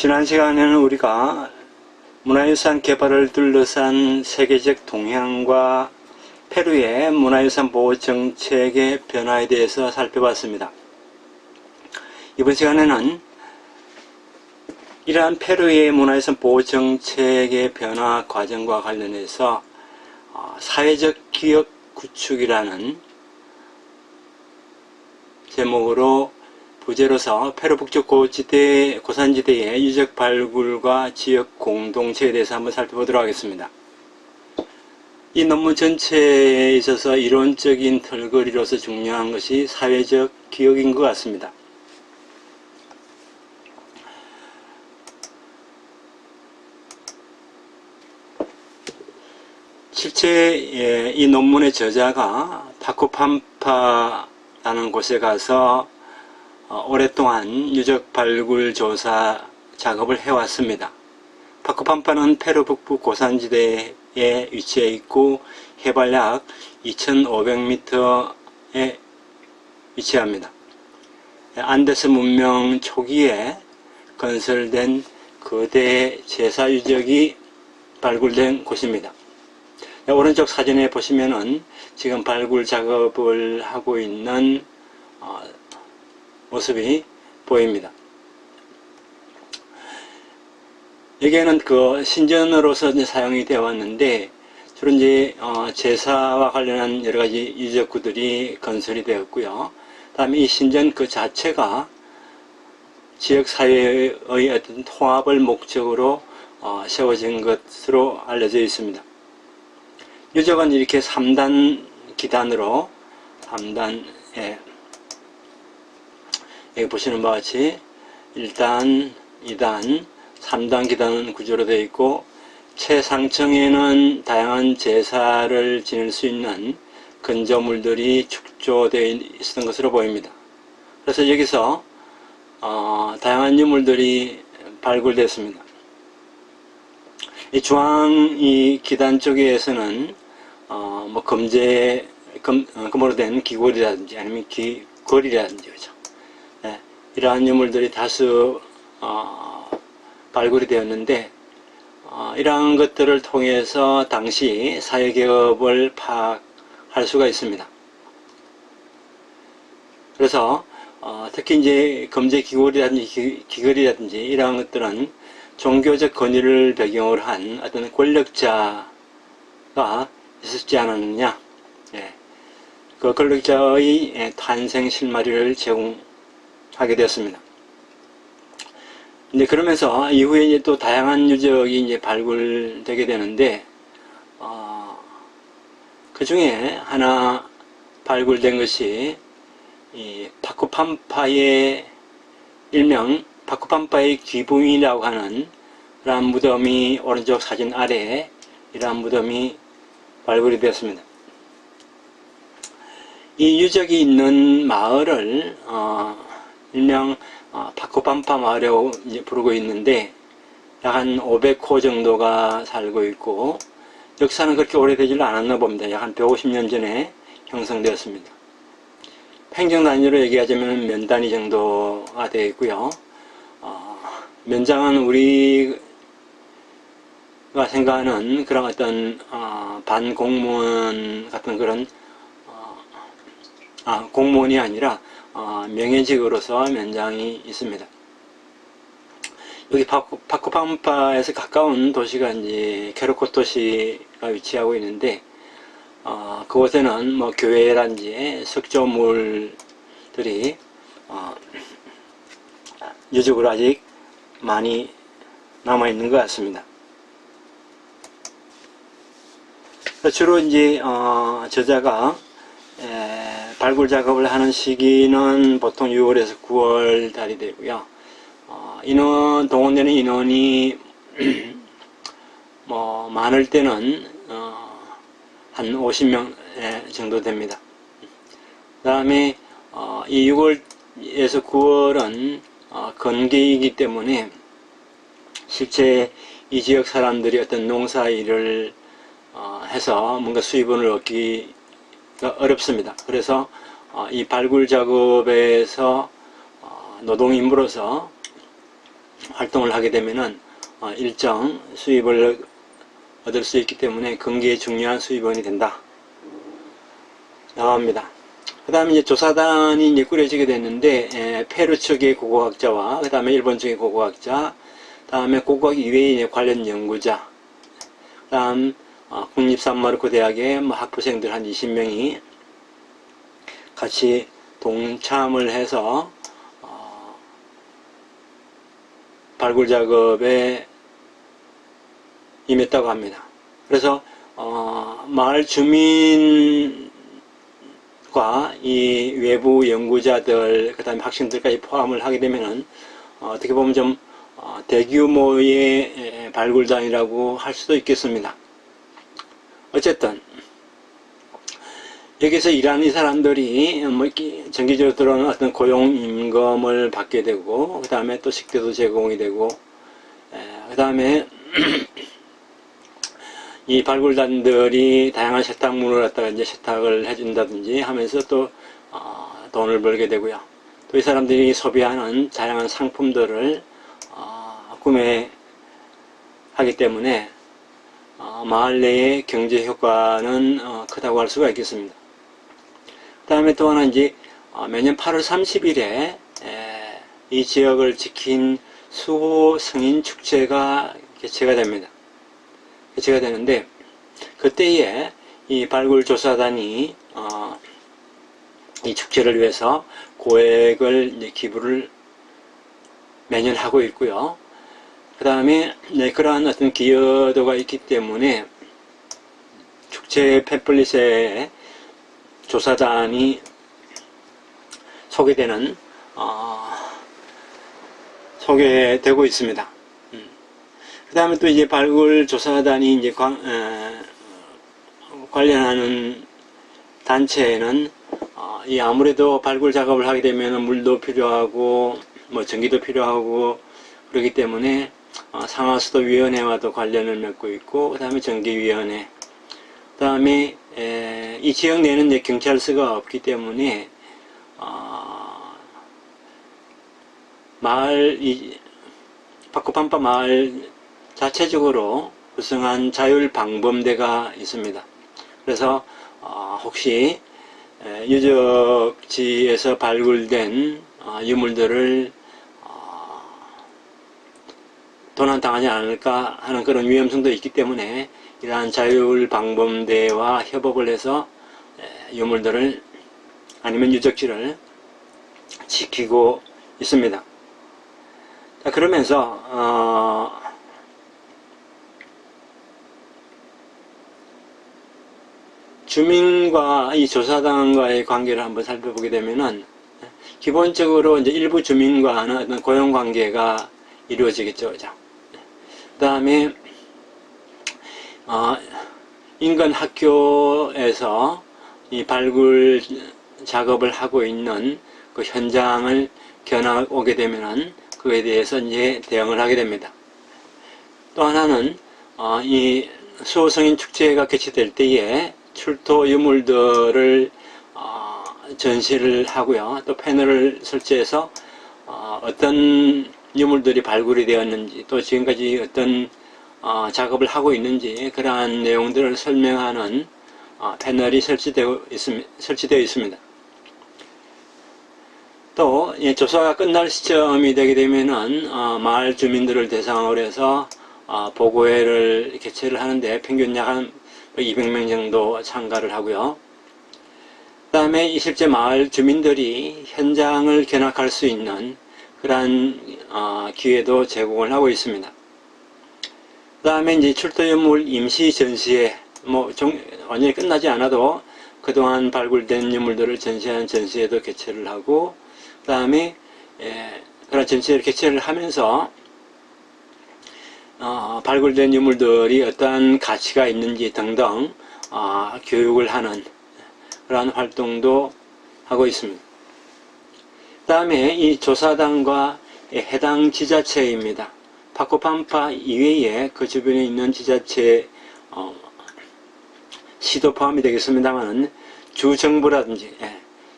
지난 시간에는 우리가 문화유산 개발을 둘러싼 세계적 동향과 페루의 문화유산 보호 정책의 변화에 대해서 살펴봤습니다. 이번 시간에는 이러한 페루의 문화유산 보호 정책의 변화 과정과 관련해서 사회적 기업 구축이라는 제목으로 부제로서 페루 북쪽 고산지대의 유적 발굴과 지역 공동체에 대해서 한번 살펴보도록 하겠습니다. 이 논문 전체에 있어서 이론적인 털거리로서 중요한 것이 사회적 기억인 것 같습니다. 실제 이 논문의 저자가 파코팜파라는 곳에 가서 오랫동안 유적 발굴 조사 작업을 해왔습니다. 파코팜파는 페루 북부 고산지대에 위치해 있고 해발 약 2500m에 위치합니다. 안데스 문명 초기에 건설된 거대 제사 유적이 발굴된 곳입니다. 오른쪽 사진에 보시면은 지금 발굴 작업을 하고 있는 모습이 보입니다. 여기에는 그 신전으로서 이제 사용이 되어 왔는데 주로 이제 제사와 관련한 여러 가지 유적구들이 건설이 되었고요. 다음에 이 신전 그 자체가 지역 사회의 어떤 통합을 목적으로 세워진 것으로 알려져 있습니다. 유적은 이렇게 3단 기단으로 3단에 여기 보시는 바와 같이 1단, 2단, 3단 기단 구조로 되어 있고 최상층에는 다양한 제사를 지낼 수 있는 건조물들이 축조되어 있었던 것으로 보입니다. 그래서 여기서 다양한 유물들이 발굴됐습니다. 이 중앙 이 기단 쪽에서는 뭐 금으로 된 귀걸이라든지 아니면 귀걸이라든지 그죠. 네, 이러한 유물들이 다수 발굴이 되었는데 이러한 것들을 통해서 당시 사회개업을 파악할 수가 있습니다. 그래서 특히 이제 금제 귀걸이라든지 귀걸이라든지 이러한 것들은 종교적 권위를 배경으로 한 어떤 권력자가 있었지 않았느냐. 예. 그 권력자의 탄생 실마리를 제공하게 되었습니다. 이제 그러면서 이후에 이제 또 다양한 유적이 이제 발굴되게 되는데, 그 중에 하나 발굴된 것이 이 파코팜파의 일명 파코팜파의 귀부인이라고 하는 이러한 무덤이 오른쪽 사진 아래에 이러한 무덤이 발굴이 되었습니다. 이 유적이 있는 마을을 일명 파코팜파 마을이라고 이제 부르고 있는데 약 한 500호 정도가 살고 있고 역사는 그렇게 오래되지 않았나 봅니다. 약 한 150년 전에 형성되었습니다. 행정 단위로 얘기하자면 면 단위 정도가 되어 있고요. 면장은 우리가 생각하는 그런 어떤 반공무원 같은 그런 공무원이 아니라 명예직으로서 면장이 있습니다. 여기 파코팜파에서 가까운 도시가 이제 케로코토시가 위치하고 있는데 그곳에는 뭐 교회라든지 석조물들이 유적으로 아직 많이 남아있는 것 같습니다. 주로 이제 저자가 발굴 작업을 하는 시기는 보통 6월에서 9월 달이 되고요. 동원되는 인원이 뭐 많을 때는 한 50명 정도 됩니다. 그 다음에 이 6월에서 9월은 건기이기 때문에 실제 이 지역 사람들이 어떤 농사 일을 해서 뭔가 수입원을 얻기가 어렵습니다. 그래서 이 발굴 작업에서 노동인으로서 활동을 하게 되면은 일정 수입을 얻을 수 있기 때문에 경기에 중요한 수입원이 된다. 나옵니다. 그 다음에 이제 조사단이 이제 꾸려지게 됐는데, 페루 측의 고고학자와, 그 다음에 일본 측의 고고학자, 다음에 고고학 이외의 관련 연구자, 그 다음, 국립산마르코 대학의 뭐 학부생들 한 20명이 같이 동참을 해서, 발굴 작업에 임했다고 합니다. 그래서, 마을 주민과 이 외부 연구자들, 그 다음에 학생들까지 포함을 하게 되면은, 어떻게 보면 좀, 대규모의 발굴단이라고 할 수도 있겠습니다. 어쨌든 여기서 일하는 이 사람들이 뭐 정기적으로 들어오는 어떤 고용 임금을 받게 되고, 그 다음에 또 식대도 제공이 되고, 그 다음에 이 발굴단들이 다양한 세탁물을 갖다가 이제 세탁을 해준다든지 하면서 또 돈을 벌게 되고요. 또 이 사람들이 소비하는 다양한 상품들을 구매하기 때문에 마을 내의 경제 효과는 크다고 할 수가 있겠습니다. 그 다음에 또 하나 이제 매년 8월 30일에 이 지역을 지킨 수호 승인 축제가 개최가 됩니다. 개최가 되는데, 그때에 이 발굴조사단이 이 축제를 위해서 고액을 이제 기부를 매년 하고 있고요. 그 다음에 그러한 어떤 기여도가 있기 때문에 축제 팸플릿에 조사단이 소개되고 있습니다. 그 다음에 또 이제 발굴 조사단이 이제 관련하는 단체에는 이 아무래도 발굴 작업을 하게 되면 물도 필요하고 뭐 전기도 필요하고 그렇기 때문에 상하수도위원회와도 관련을 맺고 있고, 그 다음에 전기위원회, 그 다음에 이 지역 내에는 이제 경찰서가 없기 때문에 파코팜파 마을 자체적으로 구성한 자율방범대가 있습니다. 그래서 혹시 유적지에서 발굴된 유물들을 도난당하지 않을까 하는 그런 위험성도 있기 때문에 이러한 자율방범대와 협업을 해서 유물들을 아니면 유적지를 지키고 있습니다. 자, 그러면서 주민과 이 조사단과의 관계를 한번 살펴보게 되면은 기본적으로 이제 일부 주민과는 어떤 고용 관계가 이루어지겠죠, 그죠? 그 다음에 인근 학교에서 이 발굴 작업을 하고 있는 그 현장을 견학 오게 되면은 그에 대해서 이제 대응을 하게 됩니다. 또 하나는 이 수호성인 축제가 개최될 때에 출토 유물들을 전시를 하고요. 또 패널을 설치해서 어떤 유물들이 발굴이 되었는지, 또 지금까지 어떤 작업을 하고 있는지 그러한 내용들을 설명하는 패널이 설치되어 있습니다. 또 조사가 끝날 시점이 되게 되면은 마을 주민들을 대상으로 해서 보고회를 개최를 하는데 평균 약 한 200명 정도 참가를 하고요. 그 다음에 실제 마을 주민들이 현장을 견학할 수 있는 그러한 기회도 제공을 하고 있습니다. 그 다음에 이제 출토유물 임시 전시회, 완전히 끝나지 않아도 그동안 발굴된 유물들을 전시하는 전시회도 개최를 하고, 그 다음에 그런 전시회를 개최를 하면서 발굴된 유물들이 어떠한 가치가 있는지 등등 교육을 하는 그러한 활동도 하고 있습니다. 그 다음에 이 조사단과 해당 지자체입니다. 파코팜파 이외에 그 주변에 있는 지자체, 시도 포함이 되겠습니다만 주정부라든지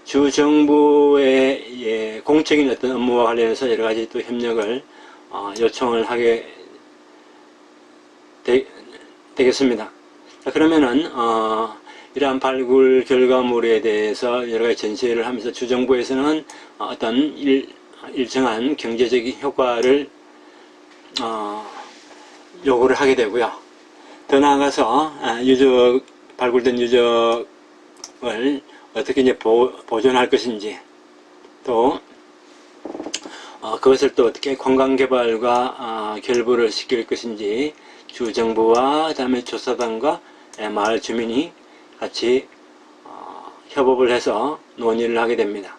주정부의 공적인 어떤 업무와 관련해서 여러 가지 또 협력을 요청을 하게 되겠습니다. 자, 그러면은 이러한 발굴 결과물에 대해서 여러가지 전시회를 하면서 주정부에서는 어떤 일정한 경제적인 효과를 요구를 하게 되고요. 더 나아가서 발굴된 유적을 어떻게 이제 보존할 것인지, 또 그것을 또 어떻게 관광개발과 결부를 시킬 것인지 주정부와 그다음에 조사단과 마을 주민이 같이 협업을 해서 논의를 하게 됩니다.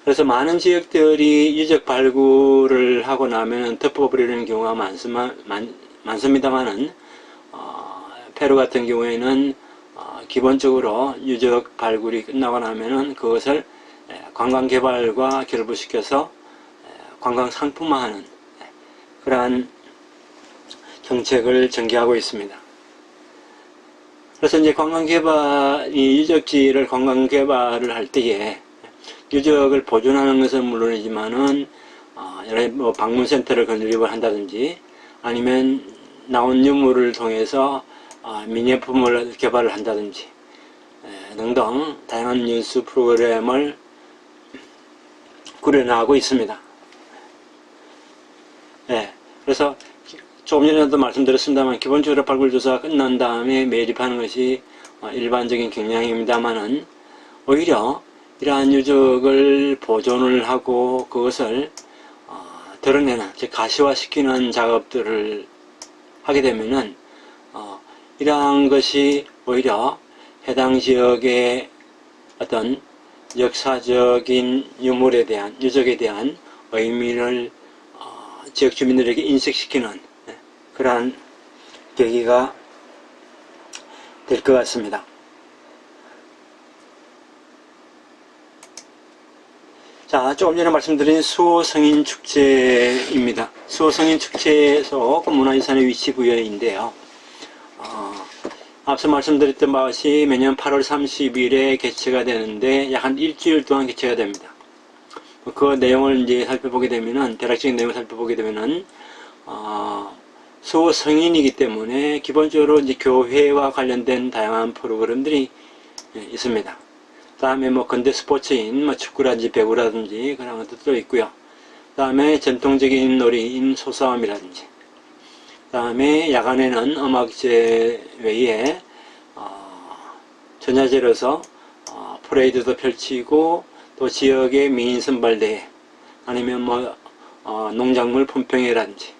그래서 많은 지역들이 유적 발굴을 하고 나면 덮어버리는 경우가 많습니다만은 페루 같은 경우에는 기본적으로 유적 발굴이 끝나고 나면은 그것을 관광개발과 결부시켜서 관광 상품화하는 그러한 정책을 전개하고 있습니다. 그래서 이제 유적지를 관광개발을 할 때에 유적을 보존하는 것은 물론이지만은 여러 방문센터를 건립을 한다든지 아니면 나온 유물을 통해서 미니어품을 개발을 한다든지 등등 다양한 뉴스 프로그램을 꾸려나가고 있습니다. 그래서 조금 전에도 말씀드렸습니다만 기본적으로 발굴조사가 끝난 다음에 매립하는 것이 일반적인 경향입니다만은 오히려 이러한 유적을 보존을 하고 그것을 드러내는, 즉 가시화시키는 작업들을 하게 되면은 이러한 것이 오히려 해당 지역의 어떤 역사적인 유물에 대한, 유적에 대한 의미를 지역 주민들에게 인식시키는 그러한 계기가 될 것 같습니다. 자, 조금 전에 말씀드린 수호성인축제입니다. 수호성인축제에서 문화유산의 위치부여인데요. 앞서 말씀드렸던 바같이 매년 8월 30일에 개최가 되는데 약 한 일주일 동안 개최가 됩니다. 그 내용을 이제 살펴보게 되면은, 대략적인 내용을 살펴보게 되면은, 수호성인이기 때문에 기본적으로 이제 교회와 관련된 다양한 프로그램들이 있습니다. 다음에 근대 스포츠인 축구라든지 배구라든지 그런 것들도 있고요. 다음에 전통적인 놀이인 소싸움이라든지, 다음에 야간에는 음악제 외에 전야제로서 퍼레이드도 펼치고, 또 지역의 미인 선발대회 아니면 농작물 품평회라든지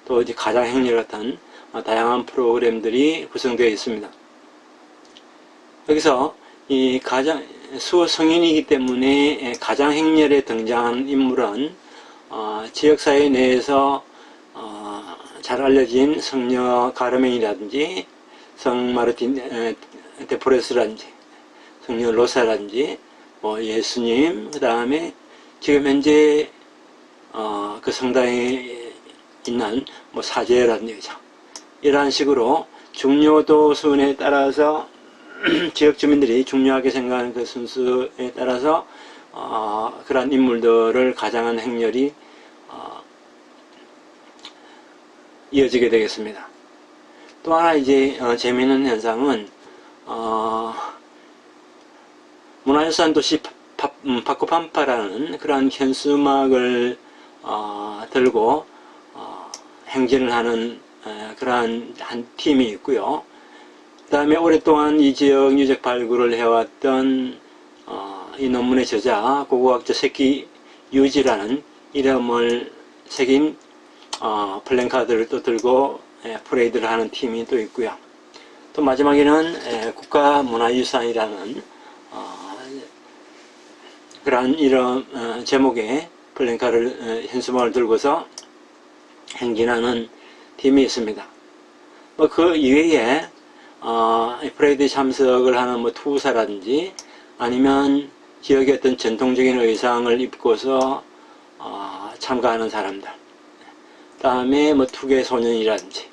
또 이제 가장행렬 같은 다양한 프로그램들이 구성되어 있습니다. 여기서 이 수호성인이기 때문에 가장행렬에 등장하는 인물은 지역사회 내에서 잘 알려진 성녀 가르멘이라든지 성마르틴 데포레스라든지 성녀 로사라든지 예수님, 그 다음에 지금 현재 그 성당에 있는 사제라든지 이러한 식으로 중요도 순에 따라서 지역 주민들이 중요하게 생각하는 그 순수에 따라서 그러한 인물들을 가장한 행렬이 이어지게 되겠습니다. 또 하나 이제 재미있는 현상은 문화유산 도시 파코팜파라는 그러한 현수막을 들고 행진을 하는 그러한 한 팀이 있고요. 그 다음에 오랫동안 이 지역 유적 발굴을 해왔던 이 논문의 저자 고고학자 세키 유지라는 이름을 새긴 플랜카드를 또 들고 퍼레이드를 하는 팀이 또 있고요. 또 마지막에는 국가문화유산이라는 그러한 이런 제목의 플랜카드를 현수막을 들고서 행진하는 팀이 있습니다. 그 이외에 퍼레이드 참석을 하는 투사라든지 아니면 지역의 어떤 전통적인 의상을 입고서 참가하는 사람들, 다음에 투개 소년이라든지,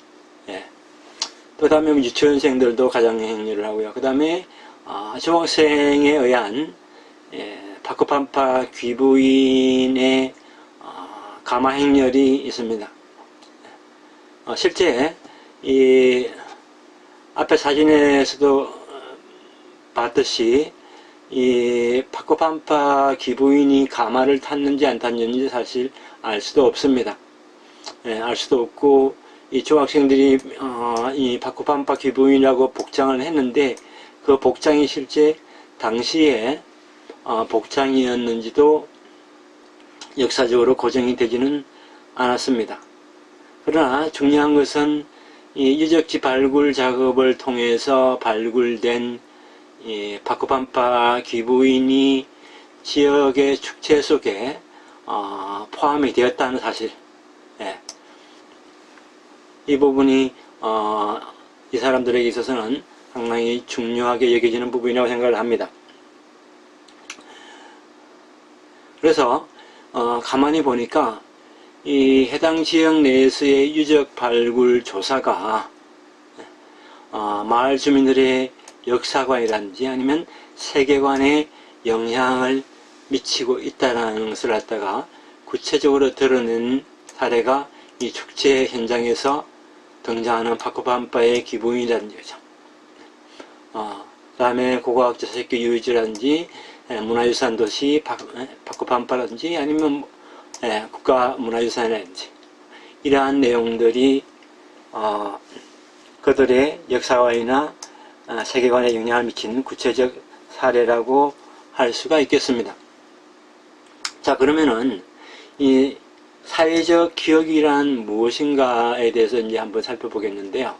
또 다음에 유치원생들도 가장행렬을 하고요. 그 다음에 중학생에 의한 파코팜파 귀부인의 가마 행렬이 있습니다. 실제 이 앞에 사진에서도 봤듯이 이 파코팜파 기부인이 가마를 탔는지 안 탔는지 사실 알 수도 없습니다. 알 수도 없고, 이 중학생들이 이 파코팜파 기부인이라고 복장을 했는데 그 복장이 실제 당시에 복장이었는지도 역사적으로 고정이 되지는 않았습니다. 그러나 중요한 것은 이 유적지 발굴 작업을 통해서 발굴된 이 파코팜파 기부인이 지역의 축제 속에 포함이 되었다는 사실. 이 부분이 이 사람들에게 있어서는 상당히 중요하게 여겨지는 부분이라고 생각을 합니다. 그래서 가만히 보니까 이 해당 지역 내에서의 유적 발굴 조사가 마을 주민들의 역사관이라든지 아니면 세계관에 영향을 미치고 있다는 것을 갖다가 구체적으로 드러낸 사례가 이 축제 현장에서 등장하는 파코팜파의 기부인이라든지 거죠. 그 다음에 고고학적 세계 유적지라든지 문화유산 도시 파코팜파라든지 아니면 국가문화유산이라든지 이러한 내용들이 그들의 역사관이나 세계관에 영향을 미치는 구체적 사례라고 할 수가 있겠습니다. 자, 그러면은 이 사회적 기억이란 무엇인가에 대해서 이제 한번 살펴보겠는데요.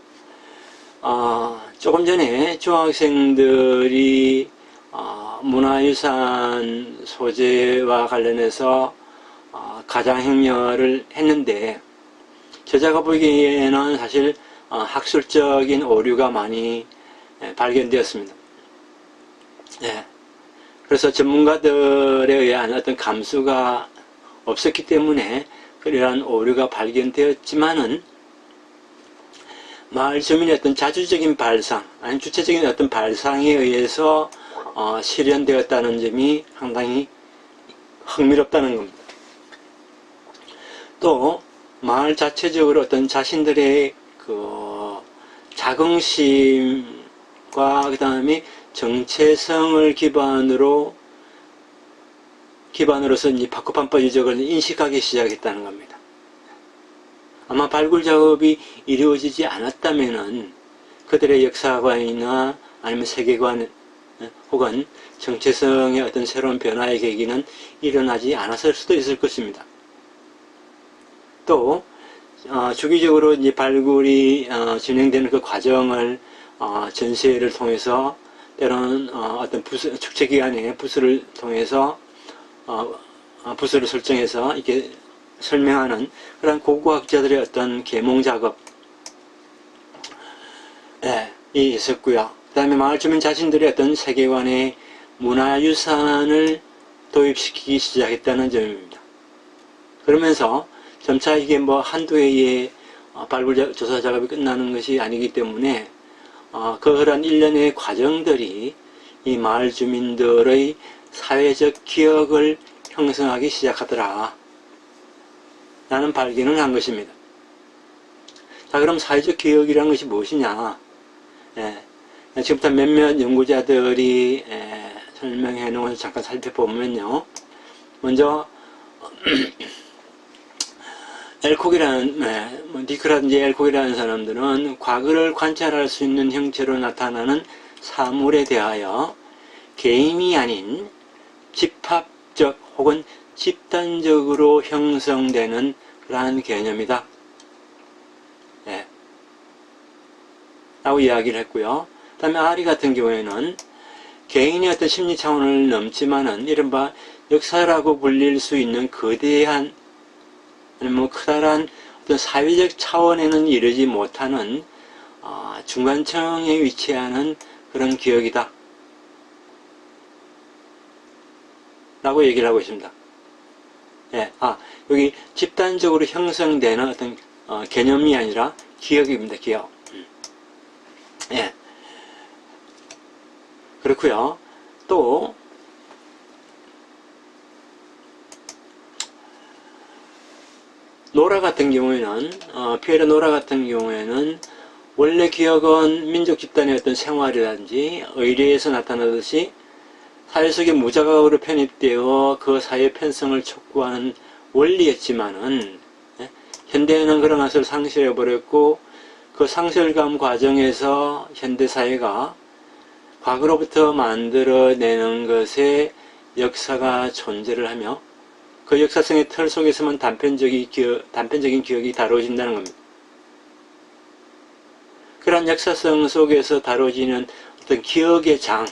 조금 전에 중학생들이 문화유산 소재와 관련해서 가장행렬을 했는데, 저자가 보기에는 사실 학술적인 오류가 많이 발견되었습니다. 그래서 전문가들에 의한 어떤 감수가 없었기 때문에 그러한 오류가 발견되었지만은 마을 주민의 어떤 자주적인 발상, 아니 주체적인 어떤 발상에 의해서 실현되었다는 점이 상당히 흥미롭다는 겁니다. 또 마을 자체적으로 어떤 자신들의 그 자긍심과 그 다음에 정체성을 기반으로서 이 파코팜파 유적을 인식하기 시작했다는 겁니다. 아마 발굴 작업이 이루어지지 않았다면은 그들의 역사관이나 아니면 세계관 혹은 정체성의 어떤 새로운 변화의 계기는 일어나지 않았을 수도 있을 것입니다. 또 주기적으로 이제 발굴이 진행되는 그 과정을 전시회를 통해서 때로는 어떤 부스, 축제 기간에 부스를 통해서 부스를 설정해서 이렇게 설명하는 그런 고고학자들의 어떤 계몽 작업이 있었고요. 그 다음에 마을 주민 자신들의 어떤 세계관의 문화유산을 도입시키기 시작했다는 점입니다. 그러면서 점차 이게 뭐 한두 해의 발굴 조사 작업이 끝나는 것이 아니기 때문에 그러한 일련의 과정들이 이 마을 주민들의 사회적 기억을 형성하기 시작하더라 라는 발견을 한 것입니다. 자, 그럼 사회적 기억이라는 것이 무엇이냐? 지금부터 몇몇 연구자들이 설명해 놓은 것을 잠깐 살펴보면요. 먼저 엘콕이라는 디크라든지 엘콕이라는 사람들은 과거를 관찰할 수 있는 형체로 나타나는 사물에 대하여 개인이 아닌 집합적 혹은 집단적으로 형성되는 그러한 개념이다 라고 이야기를 했고요. 그 다음에 아리 같은 경우에는 개인의 어떤 심리 차원을 넘지만은 이른바 역사라고 불릴 수 있는 거대한 아니면 커다란 어떤 사회적 차원에는 이르지 못하는 중간층에 위치하는 그런 기억이다 라고 얘기를 하고 있습니다. 여기 집단적으로 형성되는 어떤 개념이 아니라 기억입니다. 기억. 그렇고요. 또 노라 같은 경우에는, 피에르 노라 같은 경우에는 원래 기억은 민족 집단의 어떤 생활이라든지 의례에서 나타나듯이 사회 속에 무자각으로 편입되어 그 사회의 편성을 촉구하는 원리였지만은, 현대에는 그런 것을 상실해버렸고, 그 상실감 과정에서 현대사회가 과거로부터 만들어내는 것에 역사가 존재를 하며, 그 역사성의 틀 속에서만 단편적인 기억이 다뤄진다는 겁니다. 그러한 역사성 속에서 다뤄지는 어떤 기억의 장,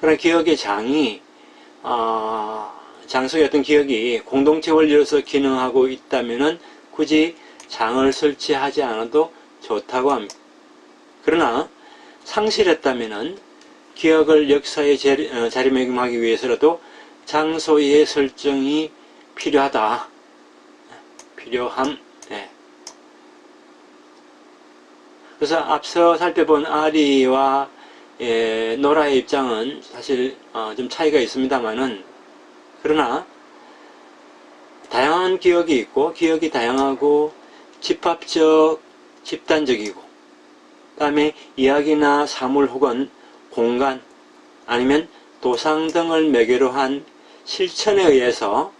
그런 기억의 장이 장 속의 어떤 기억이 공동체 원리로서 기능하고 있다면은 굳이 장을 설치하지 않아도 좋다고 합니다. 그러나 상실했다면은 기억을 역사에 자리매김하기 위해서라도 장소의 설정이 필요하다. 필요함. 네. 그래서 앞서 살펴본 아리와 노라의 입장은 사실 좀 차이가 있습니다만은, 그러나 다양한 기억이 있고, 기억이 다양하고 집합적, 집단적이고, 그 다음에 이야기나 사물 혹은 공간 아니면 도상 등을 매개로 한 실천에 의해서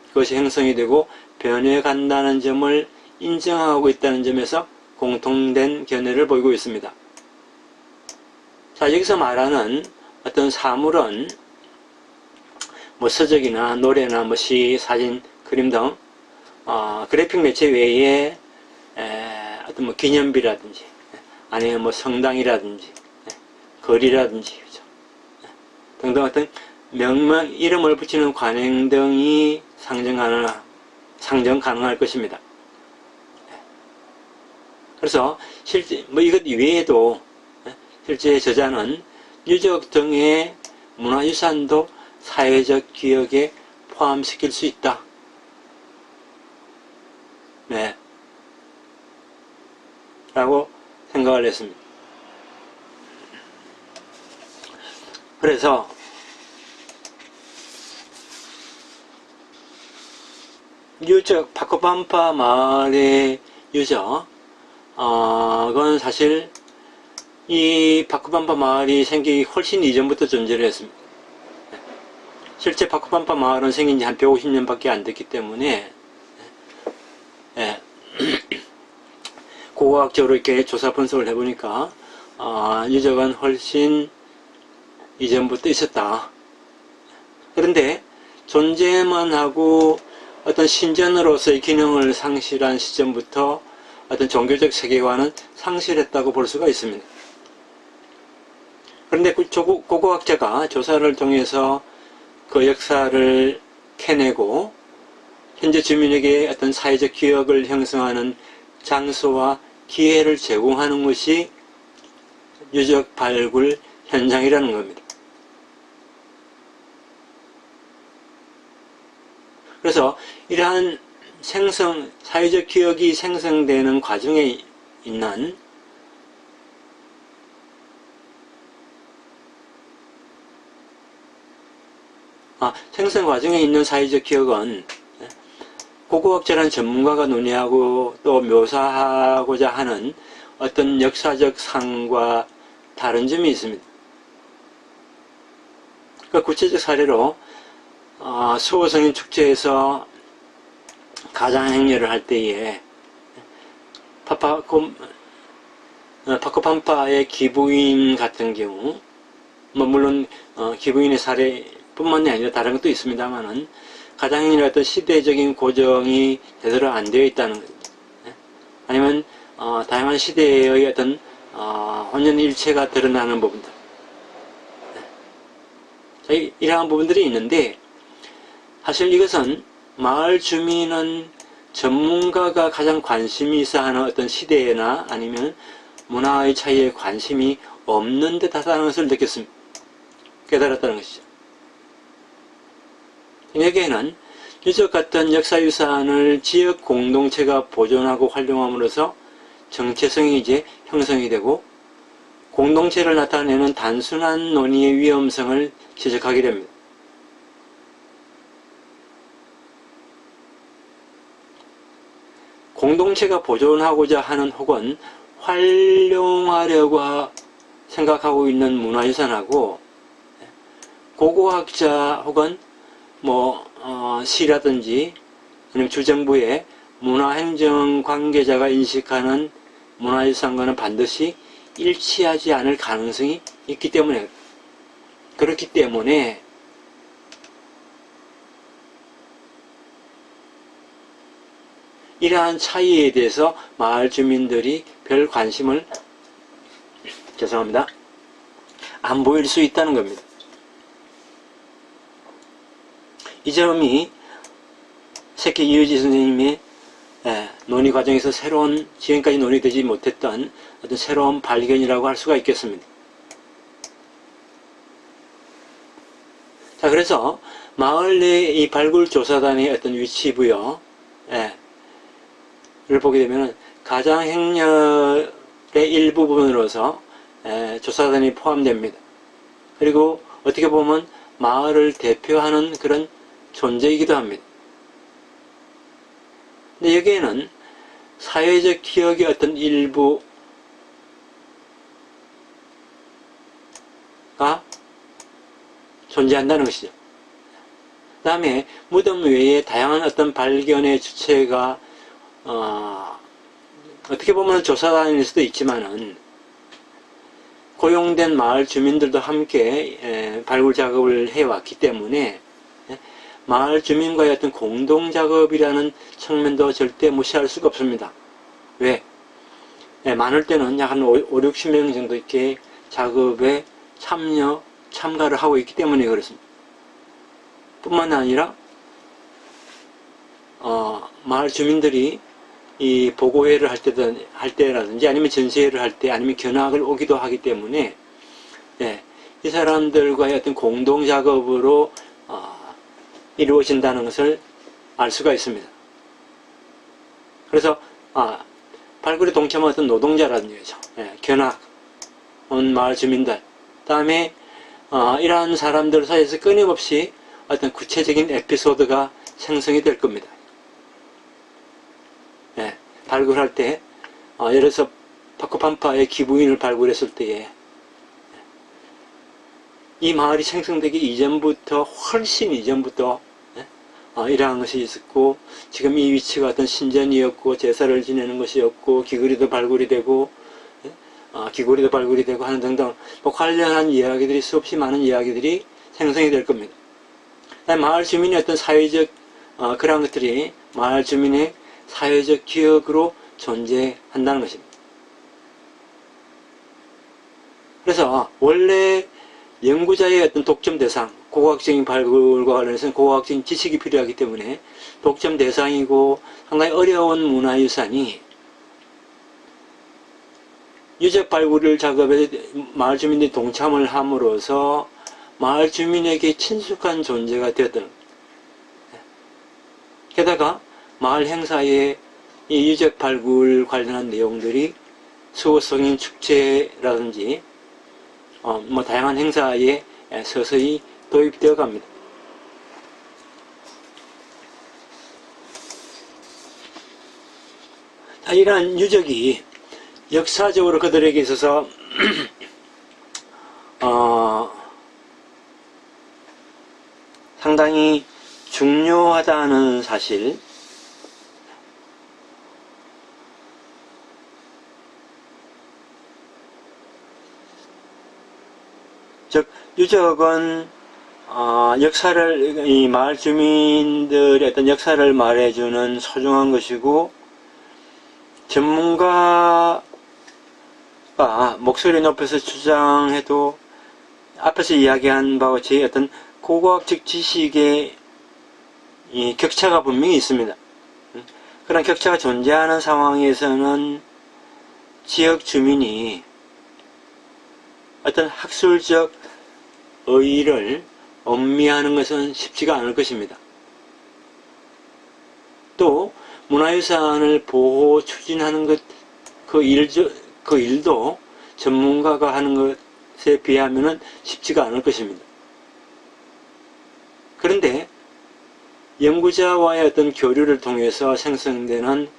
그것이 형성이 되고 변해간다는 점을 인정하고 있다는 점에서 공통된 견해를 보이고 있습니다. 자, 여기서 말하는 어떤 사물은 뭐 서적이나 노래나 뭐 시, 사진, 그림 등 그래픽 매체 외에 어떤 뭐 기념비라든지 아니면 뭐 성당이라든지 거리라든지 그죠? 등등 어떤 명명 이름을 붙이는 관행 등이 상정 가능할 것입니다. 그래서 실제 뭐 이것 이외에도 실제 저자는 유적 등의 문화유산도 사회적 기억에 포함시킬 수 있다. 네. 라고 생각을 했습니다. 그래서 유적, 파코팜파 마을의 유적, 그건 사실 이 파코팜파 마을이 생기기 훨씬 이전부터 존재를 했습니다. 실제 파코팜파 마을은 생긴 지 한 150년밖에 안 됐기 때문에 고고학적으로 이렇게 조사 분석을 해보니까 유적은 훨씬 이전부터 있었다. 그런데 존재만 하고 어떤 신전으로서의 기능을 상실한 시점부터 어떤 종교적 세계관은 상실했다고 볼 수가 있습니다. 그런데 고고학자가 조사를 통해서 그 역사를 캐내고 현재 주민에게 어떤 사회적 기억을 형성하는 장소와 기회를 제공하는 것이 유적 발굴 현장이라는 겁니다. 그래서 이러한 사회적 기억이 생성되는 과정에 있는 생성 과정에 있는 사회적 기억은 고고학자라는 전문가가 논의하고 또 묘사하고자 하는 어떤 역사적 상과 다른 점이 있습니다. 그 구체적 사례로 수호성인 축제에서 가장행렬을 할 때에 파코팜파의 기부인 같은 경우, 뭐 물론 기부인의 사례뿐만이 아니라 다른 것도 있습니다만은 가장행렬의 어떤 시대적인 고정이 제대로 안 되어 있다는 것, 아니면 다양한 시대의 어떤 혼연일체가 드러나는 부분들, 이러한 부분들이 있는데, 사실 이것은 마을 주민은 전문가가 가장 관심이 있어 하는 어떤 시대나 아니면 문화의 차이에 관심이 없는 듯 하다는 것을 깨달았다는 것이죠. 여기에는 유적 같은 역사유산을 지역 공동체가 보존하고 활용함으로써 정체성이 이제 형성이 되고 공동체를 나타내는 단순한 논의의 위험성을 지적하게 됩니다. 공동체가 보존하고자 하는 혹은 활용하려고 생각하고 있는 문화유산하고 고고학자 혹은 시라든지 아니면 주정부의 문화행정 관계자가 인식하는 문화유산과는 반드시 일치하지 않을 가능성이 있기 때문에 그렇기 때문에 이러한 차이에 대해서 마을 주민들이 별 관심을 안 보일 수 있다는 겁니다. 이 점이 새끼 이의지 선생님의 논의 과정에서 지금까지 논의되지 못했던 어떤 새로운 발견이라고 할 수가 있겠습니다. 자, 그래서 마을 내 이 발굴조사단의 어떤 위치부여 를 보게 되면 가장행렬의 일부분으로서 조사단이 포함됩니다. 그리고 어떻게 보면 마을을 대표하는 그런 존재이기도 합니다. 근데 여기에는 사회적 기억의 어떤 일부가 존재한다는 것이죠. 그 다음에 무덤 외에 다양한 어떤 발견의 주체가 어떻게 보면 조사단일 수도 있지만은 고용된 마을 주민들도 함께 발굴 작업을 해왔기 때문에 마을 주민과의 어떤 공동작업이라는 측면도 절대 무시할 수가 없습니다. 왜? 많을 때는 약 한 50-60명 정도 이렇게 작업에 참가를 하고 있기 때문에 그렇습니다. 뿐만 아니라 마을 주민들이 이 보고회를 할 때라든지 아니면 전시회를 할 때 아니면 견학을 오기도 하기 때문에 이 사람들과의 어떤 공동작업으로 이루어진다는 것을 알 수가 있습니다. 그래서 발굴에 동참한 어떤 노동자라는 거죠. 견학 온 마을 주민들, 다음에 이러한 사람들 사이에서 끊임없이 어떤 구체적인 에피소드가 생성이 될 겁니다. 발굴할 때 예를 들어서 파코팜파의 기부인을 발굴했을 때에 이 마을이 생성되기 이전부터 훨씬 이전부터 이러한 것이 있었고 지금 이 위치가 어떤 신전이었고 제사를 지내는 것이었고 귀걸이도 발굴이 되고 귀걸이도 발굴이 되고 하는 등등 관련한 이야기들이 수없이 많은 이야기들이 생성이 될 겁니다. 마을 주민의 어떤 사회적 그러한 것들이 마을 주민의 사회적 기억으로 존재한다는 것입니다. 그래서 원래 연구자의 어떤 독점 대상, 고고학적인 발굴과 관련해서는 고고학적인 지식이 필요하기 때문에 독점 대상이고 상당히 어려운 문화유산이 유적 발굴 작업에 마을 주민들이 동참을 함으로써 마을 주민에게 친숙한 존재가 되었던 게다가 마을 행사에 이 유적 발굴 관련한 내용들이 수호성인 축제라든지 다양한 행사에 서서히 도입되어 갑니다. 이러한 유적이 역사적으로 그들에게 있어서 상당히 중요하다는 사실, 즉 유적은 역사를 이 마을 주민들의 어떤 역사를 말해주는 소중한 것이고 전문가가 목소리 높여서 주장해도 앞에서 이야기한 바와 같이 어떤 고고학적 지식의 이 격차가 분명히 있습니다. 그런 격차가 존재하는 상황에서는 지역 주민이 어떤 학술적 의의를 엄미하는 것은 쉽지가 않을 것입니다. 또 문화유산을 보호 추진하는 것, 그 일도 전문가가 하는 것에 비하면 쉽지가 않을 것입니다. 그런데 연구자와의 어떤 교류를 통해서 생성되는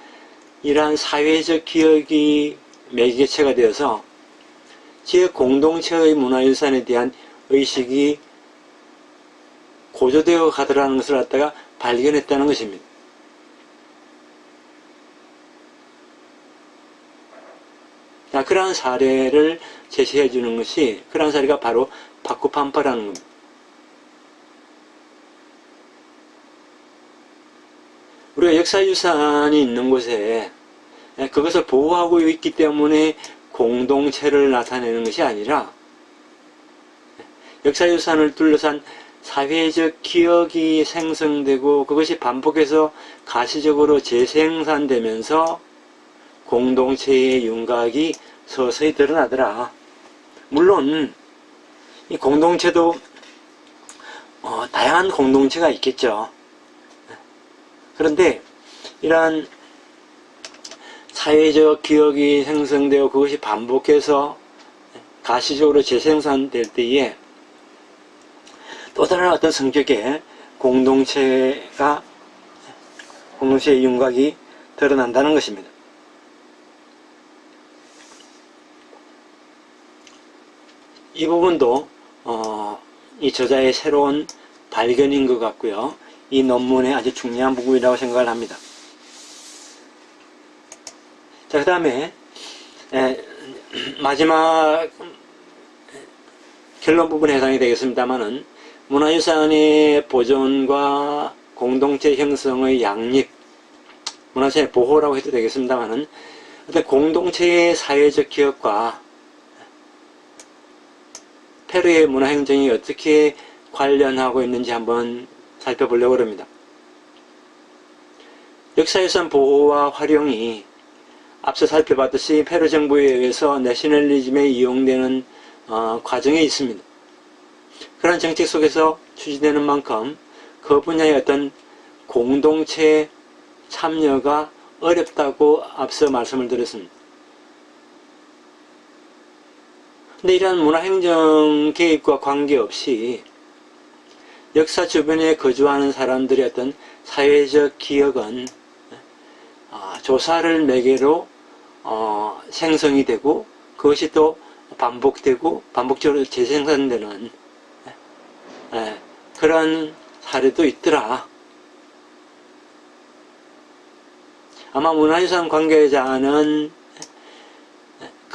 이러한 사회적 기억이 매개체가 되어서 지역 공동체의 문화유산에 대한 의식이 고조되어 가더라는 것을 갖다가 발견했다는 것입니다. 자, 그러한 사례를 제시해 주는 것이, 그러한 사례가 바로 파쿠팜파라는 겁니다. 우리가 역사유산이 있는 곳에 그것을 보호하고 있기 때문에 공동체를 나타내는 것이 아니라 역사유산을 둘러싼 사회적 기억이 생성되고 그것이 반복해서 가시적으로 재생산되면서 공동체의 윤곽이 서서히 드러나더라. 물론 이 공동체도 다양한 공동체가 있겠죠. 그런데 이러한 사회적 기억이 생성되어 그것이 반복해서 가시적으로 재생산될 때에 또 다른 어떤 성격의 공동체의 윤곽이 드러난다는 것입니다. 이 부분도 이 저자의 새로운 발견인 것 같고요. 이 논문의 아주 중요한 부분이라고 생각을 합니다. 자, 그 다음에 마지막 결론 부분에 해당이 되겠습니다만은 문화유산의 보존과 공동체 형성의 양립, 문화유산의 보호라고 해도 되겠습니다만은 어떤 공동체의 사회적 기억과 페루의 문화행정이 어떻게 관련하고 있는지 한번 살펴보려고 합니다. 역사유산 보호와 활용이 앞서 살펴봤듯이 페루 정부에 의해서 내셔널리즘에 이용되는 과정에 있습니다. 그런 정책 속에서 추진되는 만큼 그 분야의 어떤 공동체 참여가 어렵다고 앞서 말씀을 드렸습니다. 근데 이러한 문화행정 개입과 관계없이 역사 주변에 거주하는 사람들의 어떤 사회적 기억은 조사를 매개로 생성이 되고 그것이 또 반복되고 반복적으로 재생산되는 그런 사례도 있더라. 아마 문화유산 관계자는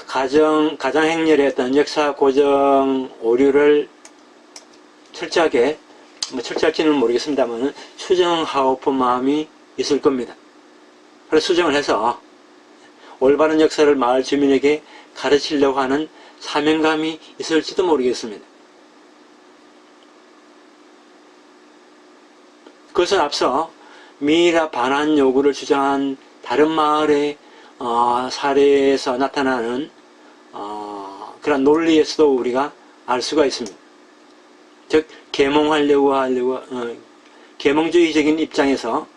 가정 행렬의 어떤 역사 고정 오류를 철저하게, 철저할지는 모르겠습니다만 수정하고픈 마음이 있을 겁니다. 그래서 수정을 해서 올바른 역사를 마을 주민에게 가르치려고 하는 사명감이 있을지도 모르겠습니다. 그것은 앞서 미이라 반환 요구를 주장한 다른 마을의 사례에서 나타나는 그런 논리에서도 우리가 알 수가 있습니다. 즉 계몽주의적인 입장에서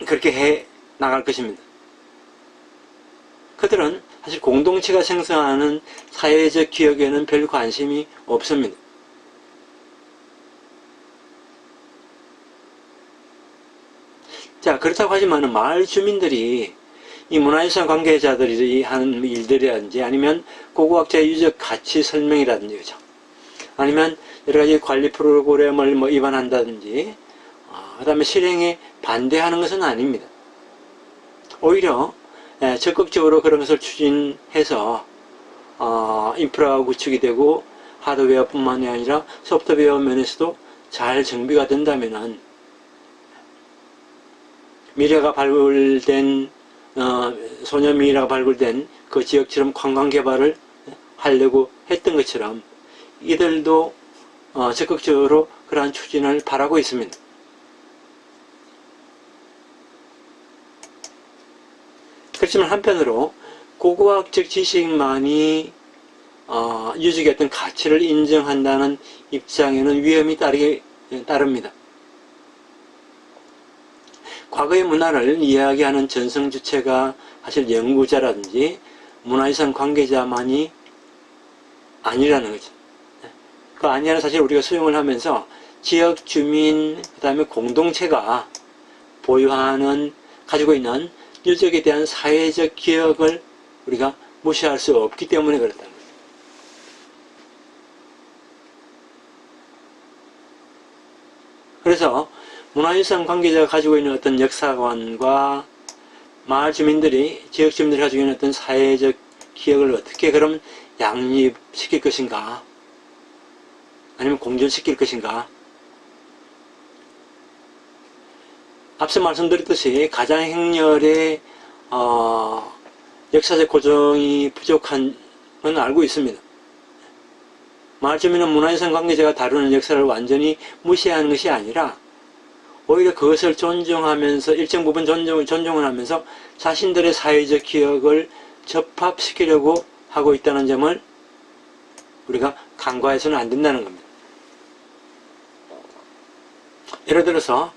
그렇게 해 나갈 것입니다. 그들은 사실 공동체가 생성하는 사회적 기억에는 별 관심이 없습니다. 자, 그렇다고 하지만 마을 주민들이 이 문화유산 관계자들이 하는 일들이라든지 아니면 고고학자의 유적 가치 설명이라든지 그죠? 아니면 여러 가지 관리 프로그램을 위반한다든지 그 다음에 실행에 반대하는 것은 아닙니다. 오히려 적극적으로 그런 것을 추진해서 인프라가 구축이 되고 하드웨어뿐만이 아니라 소프트웨어 면에서도 잘 정비가 된다면은 미래가 발굴된 소년 미래가 발굴된 그 지역처럼 관광 개발을 하려고 했던 것처럼 이들도 적극적으로 그러한 추진을 바라고 있습니다. 그렇지만 한편으로 고고학적 지식만이 유적의 어떤 가치를 인정한다는 입장에는 위험이 따릅니다. 과거의 문화를 이야기하는 전성 주체가 사실 연구자라든지 문화유산 관계자만이 아니라는 거죠. 그 아니라는 사실 우리가 수용을 하면서 지역 주민, 그 다음에 공동체가 보유하는 가지고 있는 유적에 대한 사회적 기억을 우리가 무시할 수 없기 때문에 그렇다는 거예요. 그래서 문화유산 관계자가 가지고 있는 어떤 역사관과 마을 주민들이, 지역 주민들이 가지고 있는 어떤 사회적 기억을 어떻게 그럼 양립시킬 것인가? 아니면 공존시킬 것인가? 앞서 말씀드렸듯이 가장행렬의 역사적 고증이 부족한 건 알고 있습니다. 마을 주민은 문화유산 관계자가 다루는 역사를 완전히 무시하는 것이 아니라 오히려 그것을 존중하면서 일정 부분 존중을 하면서 자신들의 사회적 기억을 접합시키려고 하고 있다는 점을 우리가 간과해서는 안 된다는 겁니다. 예를 들어서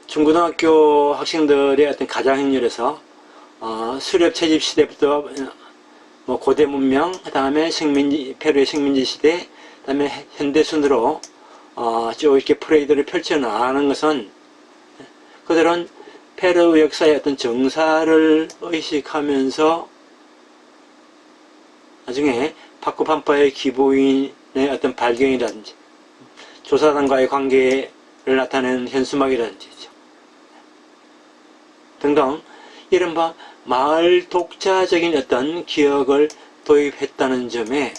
중고등학교 학생들의 어떤 가장행렬에서 수렵 채집 시대부터 고대 문명, 그 다음에 페루의 식민지 시대, 그 다음에 현대 순으로 쭉 이렇게 프레이드를 펼쳐나가는 것은 그들은 페루 역사의 어떤 정사를 의식하면서 나중에 파코팜파의 기부인의 어떤 발견이라든지 조사단과의 관계를 나타내는 현수막이라든지 등등 이른바 마을 독자적인 어떤 기억을 도입했다는 점에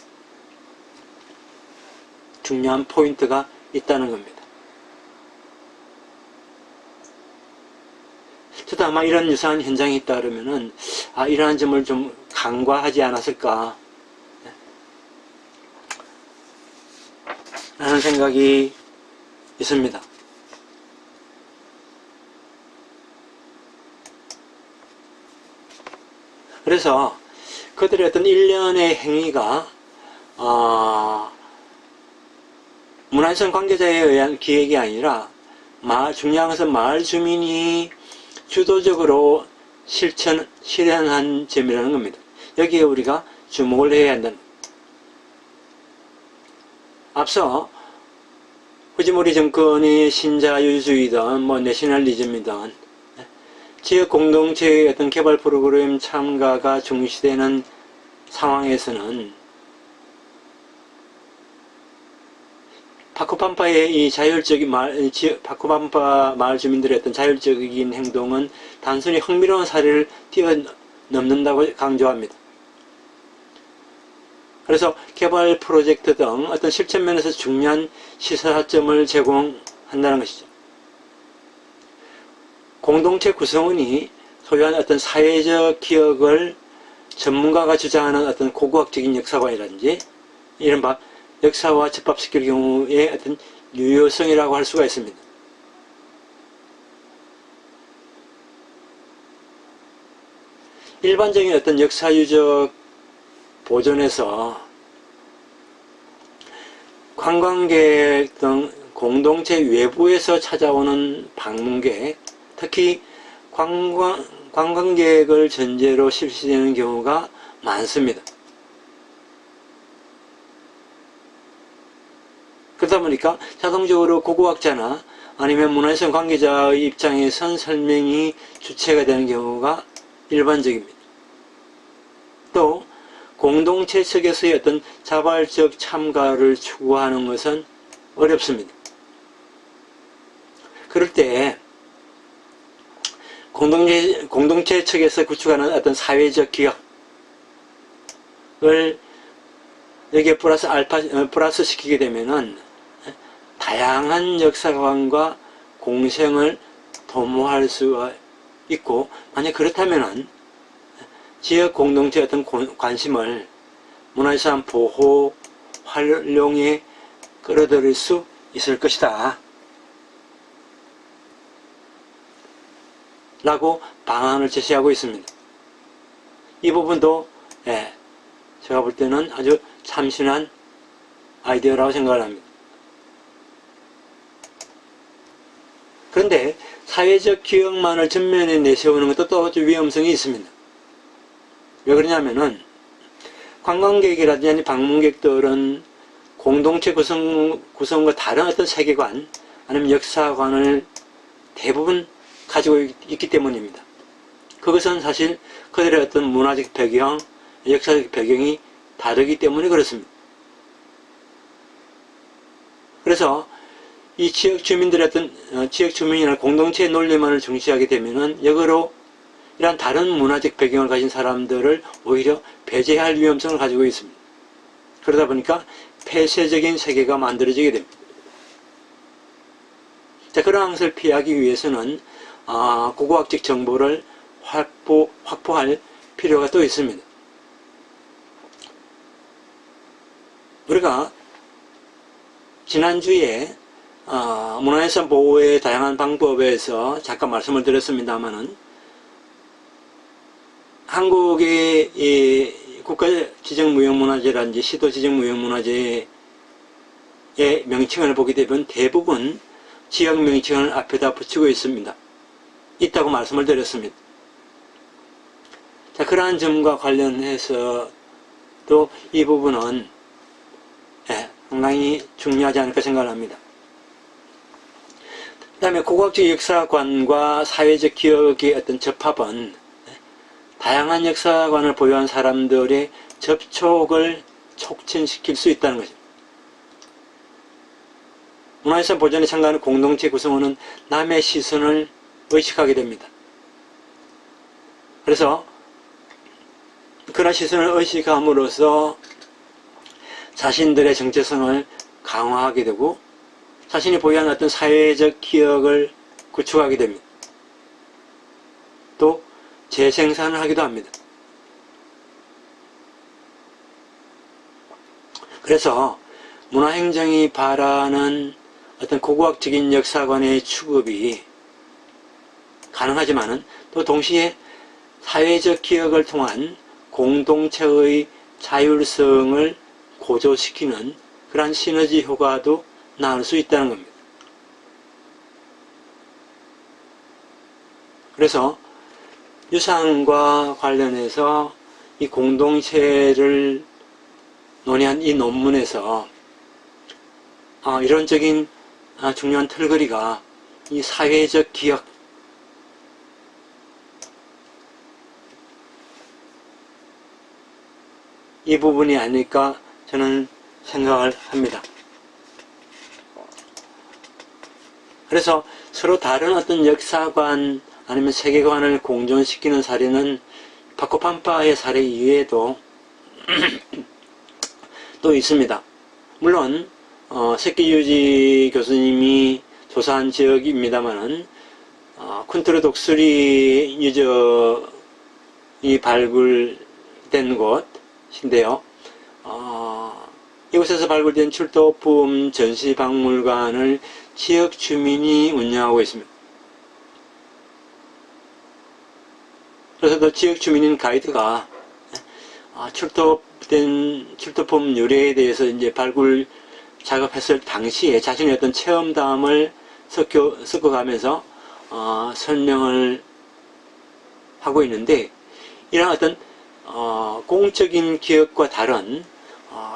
중요한 포인트가 있다는 겁니다. 저도 아마 이런 유사한 현장이 있다 그러면은 이러한 점을 좀 간과하지 않았을까 라는 생각이 있습니다. 그래서 그들의 어떤 일련의 행위가 문화유산 관계자에 의한 기획이 아니라 중요한 것은 마을 주민이 주도적으로 실현한 점이라는 겁니다. 여기에 우리가 주목을 해야 한다는 겁니다. 앞서 후지모리 정권의 신자유주의든 내셔널리즘이든 지역 공동체의 어떤 개발 프로그램 참가가 중시되는 상황에서는 파코팜파의 이 자율적인 파코팜파 마을 주민들의 어떤 자율적인 행동은 단순히 흥미로운 사례를 뛰어넘는다고 강조합니다. 그래서 개발 프로젝트 등 어떤 실천 면에서 중요한 시사점을 제공한다는 것이죠. 공동체 구성원이 소유한 어떤 사회적 기억을 전문가가 주장하는 어떤 고고학적인 역사관이라든지 이른바 역사와 접합시킬 경우의 어떤 유효성이라고 할 수가 있습니다. 일반적인 어떤 역사유적 보존에서 관광객 등 공동체 외부에서 찾아오는 방문객, 특히 관광객을 전제로 실시되는 경우가 많습니다. 그러다 보니까 자동적으로 고고학자나 아니면 문화유산 관계자의 입장에선 설명이 주체가 되는 경우가 일반적입니다. 또 공동체 측에서의 어떤 자발적 참가를 추구하는 것은 어렵습니다. 그럴 때 공동체 측에서 구축하는 어떤 사회적 기억을 여기에 플러스 시키게 되면은 다양한 역사관과 공생을 도모할 수가 있고, 만약 그렇다면은 지역 공동체의 어떤 관심을 문화유산 보호, 활용에 끌어들일 수 있을 것이다 라고 방안을 제시하고 있습니다. 이 부분도 제가 볼 때는 아주 참신한 아이디어라고 생각을 합니다. 그런데 사회적 기억만을 전면에 내세우는 것도 또 위험성이 있습니다. 왜 그러냐면은 관광객이라든지 방문객들은 공동체 구성과 다른 어떤 세계관 아니면 역사관을 대부분 가지고 있기 때문입니다. 그것은 사실 그들의 어떤 문화적 배경, 역사적 배경이 다르기 때문에 그렇습니다. 그래서 이 지역 주민들의 어떤 지역 주민이나 공동체의 논리만을 중시하게 되면은 역으로 이러한 다른 문화적 배경을 가진 사람들을 오히려 배제할 위험성을 가지고 있습니다. 그러다 보니까 폐쇄적인 세계가 만들어지게 됩니다. 자, 그러한 것을 피하기 위해서는 고고학적 정보를 확보할 필요가 또 있습니다. 우리가 지난주에 문화유산 보호의 다양한 방법에서 잠깐 말씀을 드렸습니다마는 한국의 이 국가지정무형문화재라든지 시도지정무형문화재의 명칭을 보게 되면 대부분 지역 명칭을 앞에다 붙이고 있다고 말씀을 드렸습니다. 자, 그러한 점과 관련해서 또 이 부분은 상당히 중요하지 않을까 생각을 합니다. 그 다음에 고고학적 역사관과 사회적 기억의 어떤 접합은 다양한 역사관을 보유한 사람들의 접촉을 촉진시킬 수 있다는 것입니다. 문화유산 보존에 참가하는 공동체 구성원은 남의 시선을 의식하게 됩니다. 그래서 그런 시선을 의식함으로써 자신들의 정체성을 강화하게 되고 자신이 보유한 어떤 사회적 기억을 구축하게 됩니다. 또 재생산을 하기도 합니다. 그래서 문화행정이 바라는 어떤 고고학적인 역사관의 추구이 가능하지만은 또 동시에 사회적 기억을 통한 공동체의 자율성을 고조시키는 그러한 시너지 효과도 나올 수 있다는 겁니다. 그래서 유산과 관련해서 이 공동체를 논의한 이 논문에서 이론적인 중요한 틀거리가 이 사회적 기억, 이 부분이 아닐까 저는 생각을 합니다. 그래서 서로 다른 어떤 역사관 아니면 세계관을 공존시키는 사례는 파코팜파의 사례 이외에도 또 있습니다. 물론 새끼유지 교수님이 조사한 지역입니다만은 쿤트르 독수리 유적이 발굴된 곳인데요. 이곳에서 발굴된 출토품 전시박물관을 지역 주민이 운영하고 있습니다. 그래서 또 지역 주민인 가이드가 출토품 유래에 대해서 이제 발굴 작업했을 당시에 자신의 어떤 체험담을 섞어가면서 설명을 하고 있는데, 이런 어떤 공적인 기억과 다른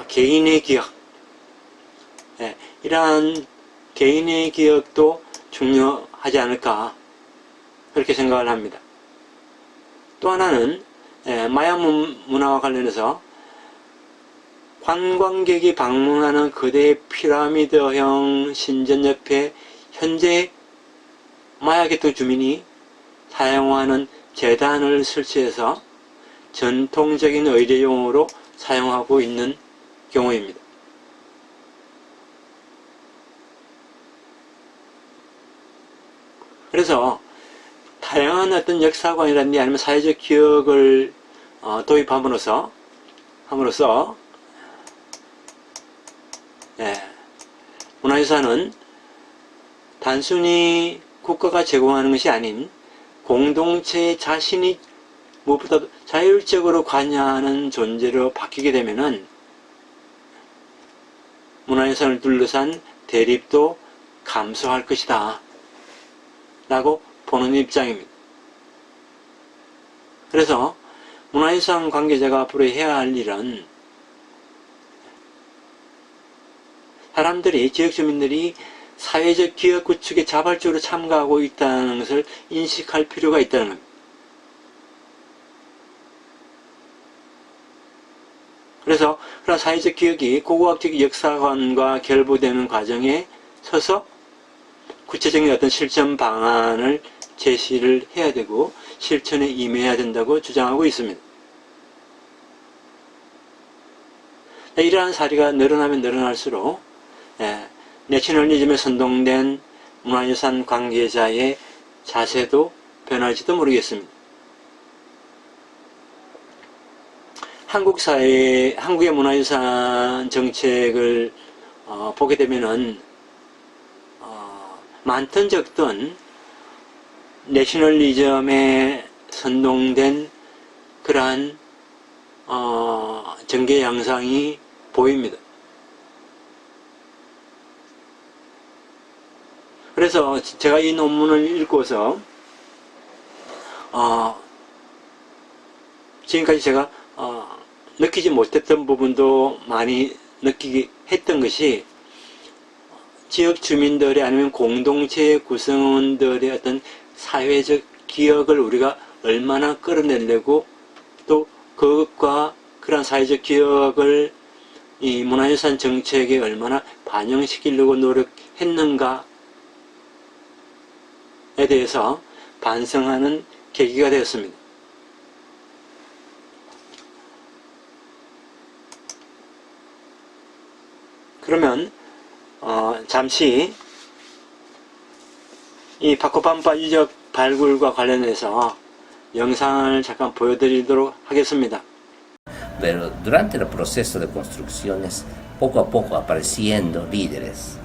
개인의 기억, 이러한 개인의 기억도 중요하지 않을까 그렇게 생각을 합니다. 또 하나는 마야 문화와 관련해서 관광객이 방문하는 거대 피라미드형 신전 옆에 현재 마야 계통 주민이 사용하는 제단을 설치해서 전통적인 의례용으로 사용하고 있는 경우입니다. 그래서 다양한 어떤 역사관이라든지 아니면 사회적 기억을 도입함으로써 문화유산은 단순히 국가가 제공하는 것이 아닌 공동체 자신이 무엇보다도 자율적으로 관여하는 존재로 바뀌게 되면은 문화유산을 둘러싼 대립도 감소할 것이다 라고 보는 입장입니다. 그래서 문화유산 관계자가 앞으로 해야 할 일은 사람들이, 지역 주민들이 사회적 기업 구축에 자발적으로 참가하고 있다는 것을 인식할 필요가 있다는 겁니다. 그래서 그런 사회적 기억이 고고학적 역사관과 결부되는 과정에 서서 구체적인 어떤 실천 방안을 제시를 해야 되고 실천에 임해야 된다고 주장하고 있습니다. 이러한 사례가 늘어나면 늘어날수록 내셔널리즘에 선동된 문화유산 관계자의 자세도 변할지도 모르겠습니다. 한국 사회, 한국의 문화유산 정책을 보게 되면은 많든 적든 내셔널리즘에 선동된 그러한 전개 양상이 보입니다. 그래서 제가 이 논문을 읽고서 지금까지 제가 느끼지 못했던 부분도 많이 느끼게 했던 것이 지역 주민들의 아니면 공동체 구성원들의 어떤 사회적 기억을 우리가 얼마나 끌어내려고 또 그것과 그런 사회적 기억을 이 문화유산 정책에 얼마나 반영시키려고 노력했는가에 대해서 반성하는 계기가 되었습니다. 그러면 잠시 이 파코팜파 유적 발굴과 관련해서 영상을 잠깐 보여드리도록 하겠습니다. Pero durante el proceso de construcciones, poco a poco apareciendo líderes,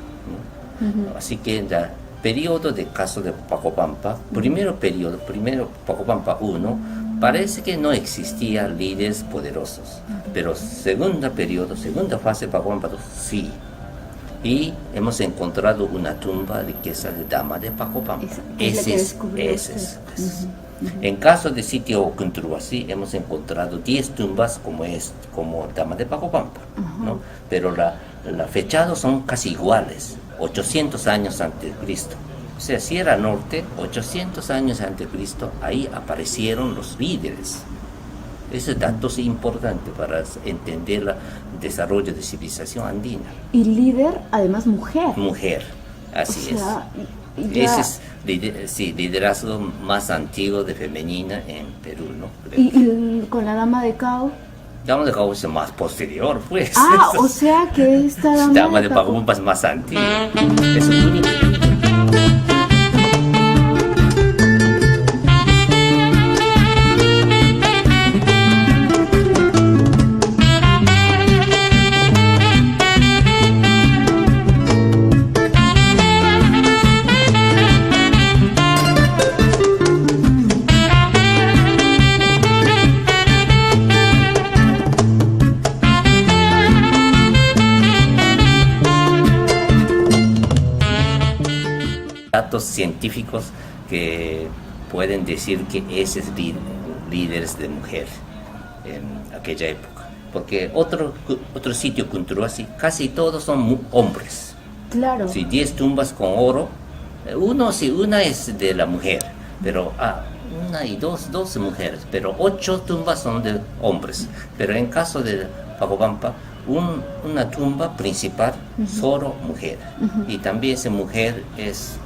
¿no? Así que en el periodo de caso de Pacopampa, primero Pacopampa 1, parece que no existía líderes poderosos, pero segunda fase de Pacopampa 2, sí. Y hemos encontrado una tumba riqueza de dama de Pacopampa. Ese es. En caso de sitio Kunturhuasi hemos encontrado 10 tumbas como dama de Pacopampa, ¿no? Pero los fechados son casi iguales, 800 años antes de Cristo. O sea, Sierra Norte, 800 años antes de Cristo, ahí aparecieron los líderes. Ese dato es importante para entender el desarrollo de civilización andina. Y líder, además mujer. Mujer, así es. Ese es liderazgo más antiguo de femenina en Perú, ¿no? Y con la dama de Cao. Dama de Cao es más posterior, pues. Ah, o sea que esta dama de Pacopampa es más antigua. Es único. Datos científicos que pueden decir que ese es líderes de mujer en aquella época, porque otro sitio Kunturhuasi casi todos son hombres. Claro. Si 10 tumbas con oro, una es de la mujer, pero una y dos mujeres, pero 8 tumbas son de hombres. Pero en caso de Pacopampa, una tumba principal, solo mujer. Y también esa mujer es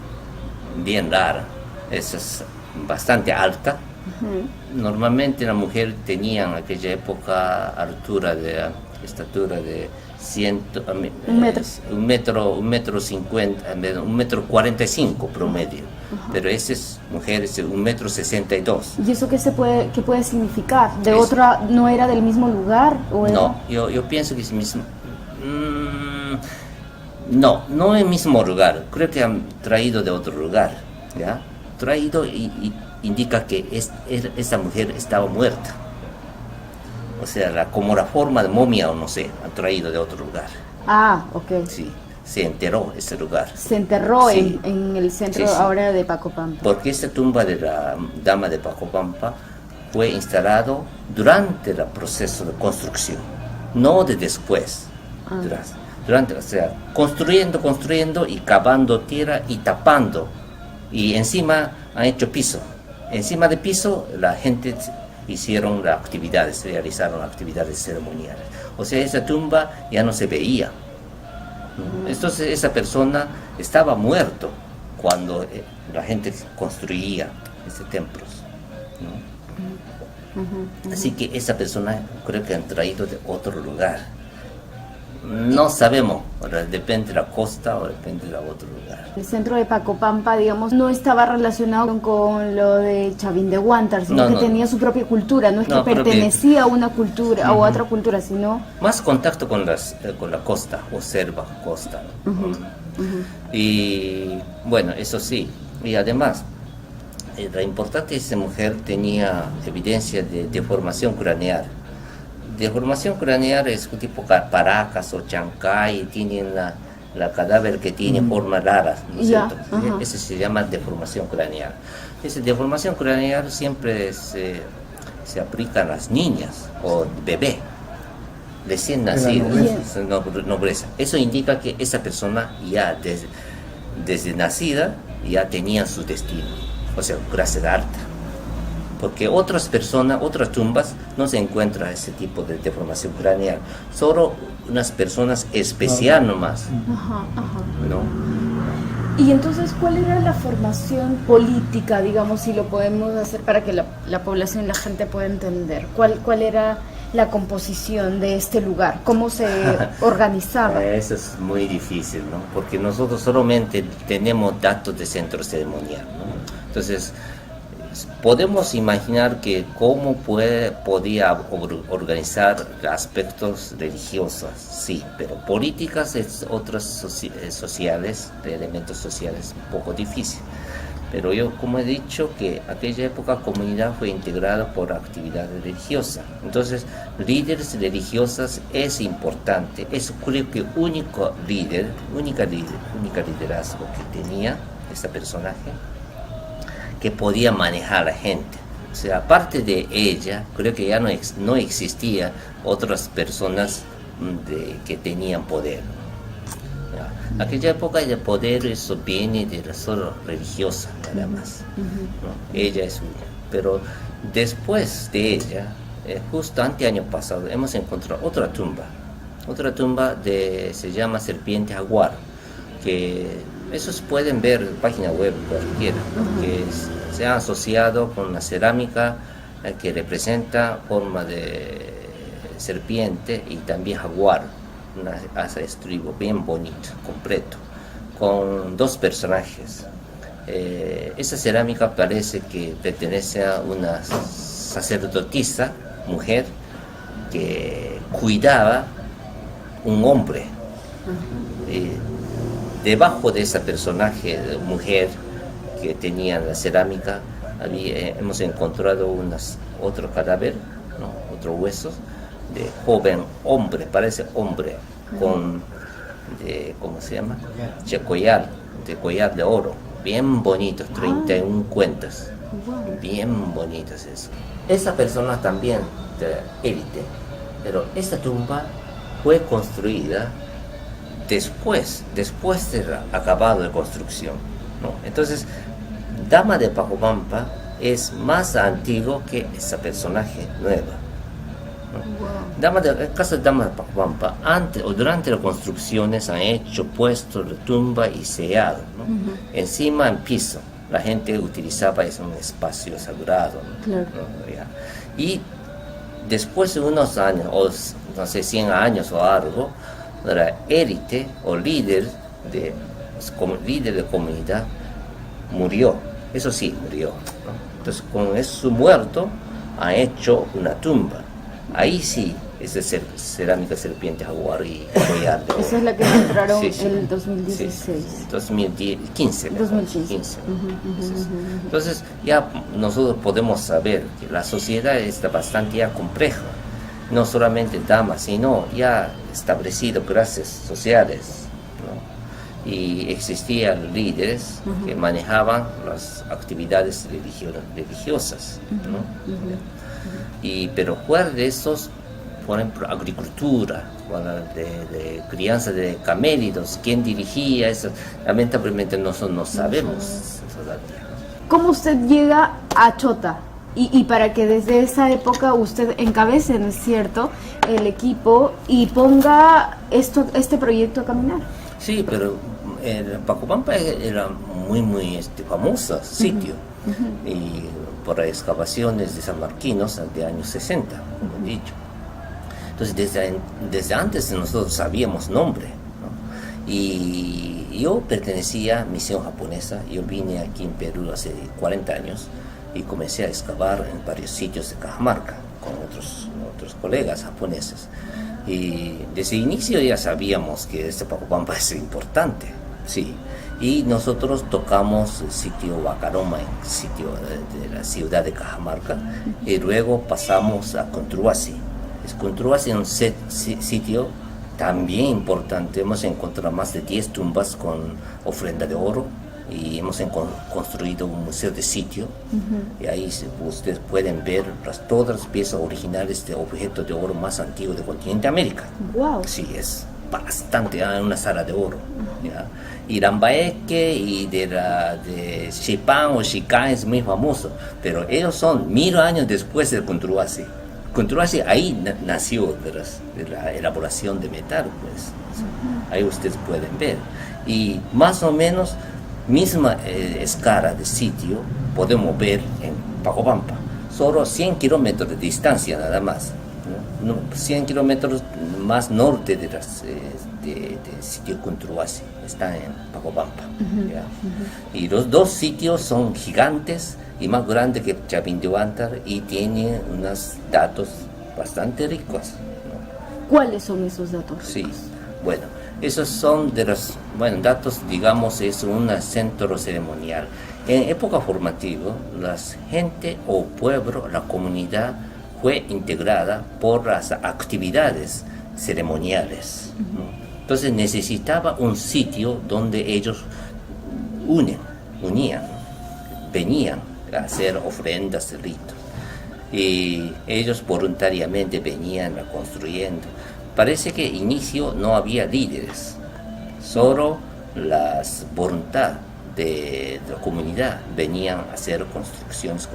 bien rara, es bastante alta. Normalmente la mujer tenía en aquella época estatura de 1,45 m promedio, pero esa mujer es 1,62 m. ¿Y eso qué puede significar? ¿De otra, no era del mismo lugar? ¿O era? No, yo pienso que es mismo. No es el mismo lugar, creo que han traído de otro lugar, ¿ya? Traído y indica que esa mujer estaba muerta. O sea, como la forma de momia o no sé, han traído de otro lugar. Ah, ok. Sí, se enterró ese lugar. Se enterró Sí. en el centro Sí. ahora de Pacopampa. Porque esta tumba de la dama de Pacopampa fue instalado durante el proceso de construcción, no de después. o sea, construyendo y cavando tierra y tapando. Y encima han hecho piso. Encima de piso la gente hicieron las actividades, realizaron actividades ceremoniales. O sea, esa tumba ya no se veía. Entonces esa persona estaba muerto cuando la gente construía esos templos, ¿no? Así que esa persona creo que han traído de otro lugar. No sabemos, ahora depende de la costa o depende de otro lugar. El centro de Pacopampa, digamos, no estaba relacionado con lo de Chavín de Huántar, sino que tenía su propia cultura, no es que pertenecía a una cultura o a otra cultura, sino... Más contacto con la costa, observa costa. Y bueno, eso sí, y además, la importante es que esa mujer tenía evidencia de deformación craneal. Deformación craneal es un tipo Paracas o Chancay, tienen la cadáver que tiene formas raras, ¿no es cierto? Ese se llama deformación craneal. Esa deformación craneal siempre se aplica a las niñas o bebé, recién nacidas, nobleza. Eso indica que esa persona ya desde nacida ya tenía su destino, o sea, clase alta. Porque otras personas, otras tumbas, no se encuentra ese tipo de deformación craneal. Solo unas personas especiales nomás. ¿No? Y entonces, ¿cuál era la formación política, digamos, si lo podemos hacer para que la población, la gente pueda entender? ¿Cuál era la composición de este lugar? ¿Cómo se organizaba? Eso es muy difícil, ¿no? Porque nosotros solamente tenemos datos de centro ceremonial, ¿no? Entonces, podemos imaginar que cómo podía organizar aspectos religiosos, sí, pero políticas es otras sociales, de elementos sociales, un poco difícil. Pero yo, como he dicho, que aquella época la comunidad fue integrada por actividades religiosas. Entonces, líderes religiosas es importante. Eso creo que único única liderazgo que tenía este personaje, que podía manejar a la gente. O sea, aparte de ella, creo que ya no existía otras personas que tenían poder. ¿Ya? Aquella época el poder eso viene de la solo religiosa, nada más. ¿No? Ella es una. Pero después de ella, justo año pasado, hemos encontrado otra tumba se llama Serpiente Jaguar, que esos pueden ver en página web cualquiera, que se ha asociado con una cerámica que representa forma de serpiente y también jaguar, una asa de estribo bien bonito, completo, con dos personajes. Esa cerámica parece que pertenece a una sacerdotisa, mujer, que cuidaba un hombre. Debajo de ese personaje, mujer que tenía la cerámica, hemos encontrado otro cadáver, ¿no? Otros huesos de joven hombre, parece hombre, ¿cómo se llama? Collar de oro, bien bonitos, 31 cuentas, bien bonitas eso. Esa persona también de élite, pero esta tumba fue construida después de acabado de construcción, ¿no? Entonces, Dama de Pacopampa es más antiguo que ese personaje nueva, ¿no? El caso de Dama de Pacopampa, antes o durante las construcciones han puesto la tumba y sellado, ¿no? Encima en piso, la gente utilizaba eso un espacio sagrado, ¿no? ¿No? Y después de unos años, o no sé, 100 años o algo, la élite o líder de comunidad murió, eso sí, murió, ¿no? Entonces con su muerto ha hecho una tumba, ahí sí es cerámica serpiente jaguar y collar de oro. Esa es la que encontraron Sí, sí. en el 2016. Sí, 2015. 2015. Entonces ya nosotros podemos saber que la sociedad está bastante ya compleja, no solamente damas, sino ya establecido clases sociales, ¿no? Y existían líderes que manejaban las actividades religiosas, ¿no? Pero fuera de esos por ejemplo, agricultura, bueno, de crianza de camélidos, quién dirigía eso, lamentablemente nosotros no sabemos todavía. ¿Cómo usted llega a Chota? Y para que desde esa época usted encabece, ¿no es cierto?, el equipo y ponga este proyecto a caminar. Sí, pero Pacopampa era muy famoso sitio, y por excavaciones de sanmarquinos de años 60, como he dicho. Entonces, desde antes nosotros sabíamos nombre, ¿no? Y yo pertenecía a misión japonesa. Yo vine aquí en Perú hace 40 años y comencé a excavar en varios sitios de Cajamarca con otros colegas japoneses. Y desde el inicio ya sabíamos que este Pacopampa es importante, sí. Y nosotros tocamos el sitio Huacaroma, el sitio de la ciudad de Cajamarca, y luego pasamos a Contruasi. Contruasi es un sitio también importante. Hemos encontrado más de 10 tumbas con ofrenda de oro y hemos construido un museo de sitio, y ahí ustedes pueden ver todas las piezas originales de objetos de oro más antiguos del continente de América. Wow. Sí, es bastante, una sala de oro. ¿Ya? Y Lambaeque y de Xipan o Xican es muy famoso, pero ellos son 1000 años después del Contruasi. Contruasi ahí nació de la elaboración de metal, pues. Ahí ustedes pueden ver. Y más o menos misma escala de sitio podemos ver en Pacopampa, solo 100 kilómetros de distancia nada más, ¿no? 100 kilómetros más norte de sitio Contruasi, está en Pacopampa. ¿Ya? Y los dos sitios son gigantes y más grandes que Chavindhuantar y tienen unos datos bastante ricos, ¿no? ¿Cuáles son esos datos? Sí, bueno, esos son de los datos, digamos, es un centro ceremonial. En época formativa, la gente o pueblo, la comunidad fue integrada por las actividades ceremoniales, ¿no? Entonces necesitaba un sitio donde ellos unían, venían a hacer ofrendas, ritos, y ellos voluntariamente venían construyendo. Parece que inicio no había líderes, solo las voluntad de la comunidad venían a hacer construcciones.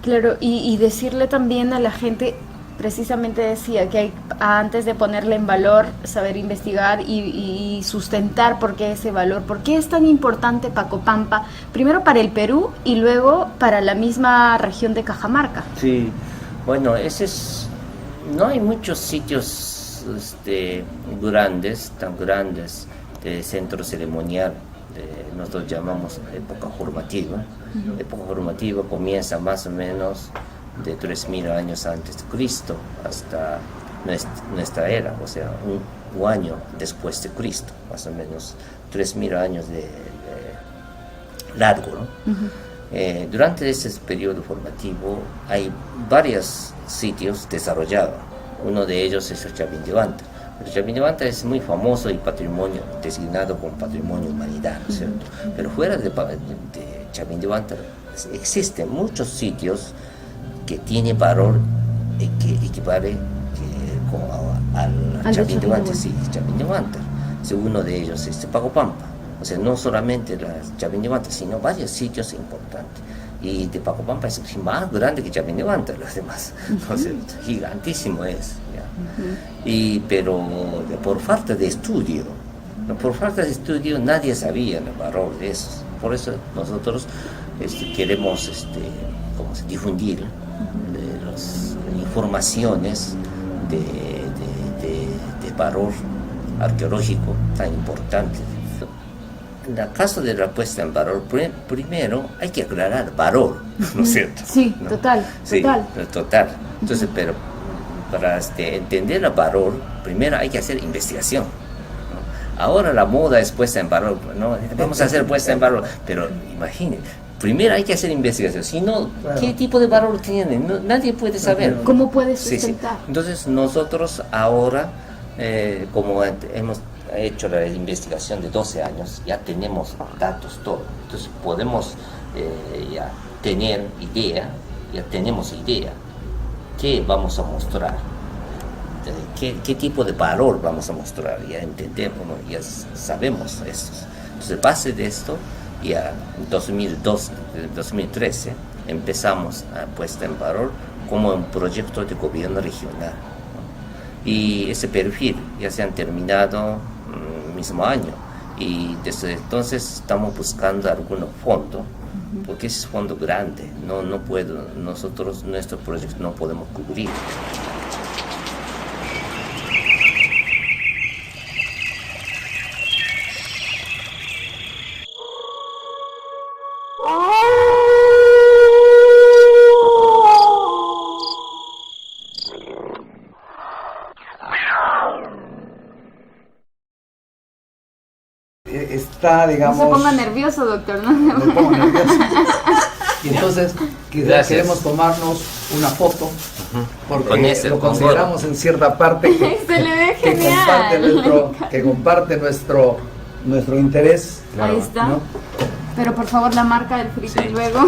Claro, y decirle también a la gente, precisamente decía que hay, antes de ponerle en valor, saber investigar y sustentar por qué ese valor, por qué es tan importante Pacopampa, primero para el Perú y luego para la misma región de Cajamarca. Sí, bueno, no hay muchos sitios tan grandes de centro ceremonial. Nosotros llamamos época formativa. Época formativa comienza más o menos de 3000 años antes de Cristo hasta nuestra era, o sea, un año después de Cristo, más o menos 3000 años de largo, ¿no? Durante ese periodo formativo hay varios sitios desarrollados. Uno de ellos es el Chavindhuantar. El Chavindhuantar es muy famoso y patrimonio, designado como patrimonio humanidad, ¿no es cierto? Pero fuera de Chavindhuantar existen muchos sitios que tienen valor que equivale al Chavindhuantar. Sí, Chavindhuantar. Uno de ellos es Pacopampa. O sea, no solamente la Chavindhuantar, sino varios sitios importantes. Y de Pacopampa es más grande que Chavindhuantar, los demás. Entonces, gigantísimo es. Pero por falta de estudio, nadie sabía el valor de eso. Por eso nosotros queremos difundir las informaciones de valor arqueológico tan importante. En el caso de la puesta en valor, primero hay que aclarar valor, ¿no es cierto? Sí, ¿no? total. Total. Entonces, pero para entender el valor, primero hay que hacer investigación, ¿no? Ahora la moda es puesta en valor, ¿no? Vamos a hacer puesta en valor, pero imagínense, primero hay que hacer investigación, si no, ¿qué tipo de valor tiene? Nadie puede saber. ¿Cómo puede sustentar? Sí. Entonces nosotros ahora, como hemos hecho la investigación de 12 años, ya tenemos datos todos, entonces podemos ya tenemos idea qué vamos a mostrar qué tipo de valor vamos a mostrar, ya entendemos, ya sabemos esto. Entonces, base de esto, ya en 2013 empezamos a puesta en valor como un proyecto de gobierno regional, ¿no? Y ese perfil ya se han terminado el mismo año, y desde entonces estamos buscando algunos fondos, porque ese es fondo grande, no puedo, nosotros nuestro proyecto no podemos cubrir. Está, digamos... No se ponga nervioso, doctor, ¿no? Me pongo nervioso. Y entonces Gracias. queremos tomarnos una foto, porque Con ese, lo con consideramos en cierta parte Se le ve que genial. comparte nuestro interés. Ahí está. ¿no? Pero por favor, la marca del frito Sí. luego.